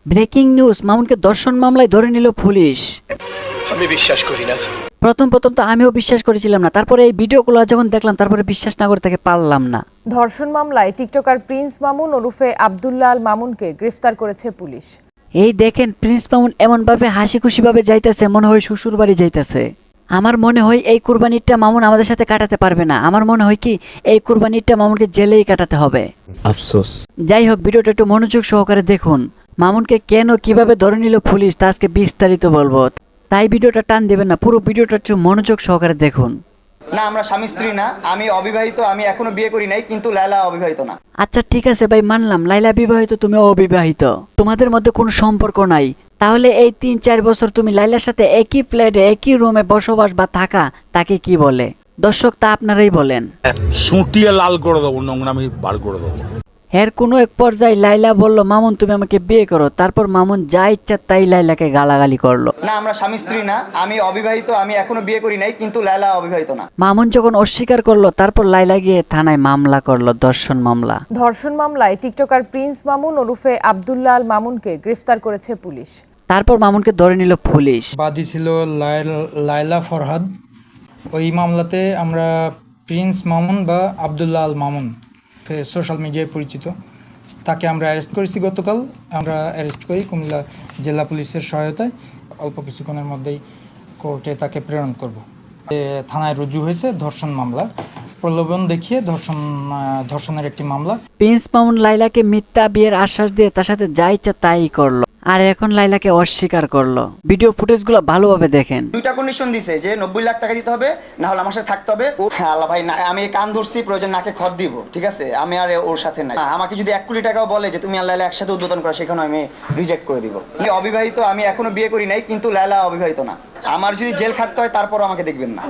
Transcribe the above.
Breaking news, মামুনকে ধর্ষণ মামলায় ধরে নিল পুলিশ। আমি বিশ্বাস করি না। প্রথম তো আমিও বিশ্বাস করেছিলাম না, তারপরে এই ভিডিওগুলো যখন দেখলাম তারপরে বিশ্বাস না করে থেকে পারলাম না। ধর্ষণ মামলায় টিকটকার প্রিন্স মামুন ওরফে আব্দুল্লাহ আল মামুনকে গ্রেফতার করেছে পুলিশ। এই দেখেন, প্রিন্স মামুন এমন ভাবে হাসি খুশি ভাবে যাইতেছে, মনে হয় শ্বশুর বাড়ি যাইতেছে। আমার মনে হয় এই কুরবানিটা মামুন আমাদের সাথে কাটাতে পারবে না। আমার মনে হয় কি এই কুরবানিটা মামুনকে জেলেই কাটাতে হবে। আফসোস। যাই হোক, ভিডিওটা একটু মনোযোগ সহকারে দেখুন। মামুনকে কেন কিভাবে ধরে নিল পুলিশ তা আজকে বিস্তারিত বলবো, তাই ভিডিওটা টান দেবেন না, পুরো ভিডিওটা একটু মনোযোগ সহকারে দেখুন। না, আমরা স্বামী স্ত্রী না, আমি অবিবাহিত, আমি এখনো বিয়ে করি নাই, কিন্তু লায়লা অবিবাহিত না। আচ্ছা ঠিক আছে ভাই, মানলাম লাইলা বিবাহিত, তুমি অবিবাহিত, তোমাদের মধ্যে কোনো সম্পর্ক নাই। তাহলে এই 3-4 বছর তুমি লাইলার সাথে একই ফ্ল্যাটে একই রুমে বসবাস বা থাকা, তাকে কি বলে? দর্শক তা আপনারাই বলেন। সুটিয়ে লাল করে দেবো, নোংরামি বার করে দেবো। এর কোনো এক পর্যায়ে লাইলা বলল, মামুন তুমি আমাকে বিয়ে করো। তারপর মামুন যা ইচ্ছা তাই লাইলাকে গালাগালি করলো। না, আমরা স্বামী স্ত্রী না, আমি অবিবাহিত, আমি এখনো বিয়ে করি নাই, কিন্তু লায়লা অবিবাহিত না। মামুন যখন অস্বীকার করলো, তারপর লাইলা গিয়ে থানায় মামলা করলো, ধর্ষণ মামলা। ধর্ষণ মামলায় টিকটকার প্রিন্স মামুন ওরফে আব্দুল্লাহ আল মামুনকে গ্রেফতার করেছে পুলিশ। তারপর মামুনকে ধরে নিল পুলিশ। বাদী ছিল লায়লা ফরহাদ। ওই মামলাতে আমরা প্রিন্স মামুন বা আব্দুল্লাহ আল মামুন, সোশ্যাল মিডিয়ায় পরিচিত, তাকে আমরা অ্যারেস্ট করেছি গতকাল। আমরা অ্যারেস্ট করি কুমিল্লা জেলা পুলিশের সহায়তায়। অল্প কিছুক্ষণের মধ্যেই কোর্টে তাকে প্রেরণ করব। থানায় রুজু হয়েছে ধর্ষণ মামলা, প্রলোভন দেখিয়ে ধর্ষণের একটি মামলা। প্রিন্স মামুন লাইলাকে মিথ্যা বিয়ের আশ্বাস দিয়ে তার সাথে যা ইচ্ছা তাই করলো, আর এখন লাইলাকে অস্বীকার করলো। ভিডিও ফুটেজগুলো ভালোভাবে দেখেন। দুইটা কন্ডিশন দিছে যে 90 লাখ টাকা দিতে হবে, না হলে আমার সাথে থাকতে হবে। ও আল্লাহ ভাই, না আমি কান ধরছি, প্রয়োজন নাকে খত দিব, ঠিক আছে? আমি আর ওর সাথে নাই। আমাকে যদি 1 কোটি টাকাও বলে যে তুমি আর লায়লা একসাথে উদ্বোধন করো, সেখানে আমি রিজেক্ট করে দিব। আমি অবিবাহিত, আমি এখনো বিয়ে করি নাই, কিন্তু লায়লা অবিবাহিত না। আমার যদি জেল খাটতে হয় তারপরও আমাকে দেখবেন না।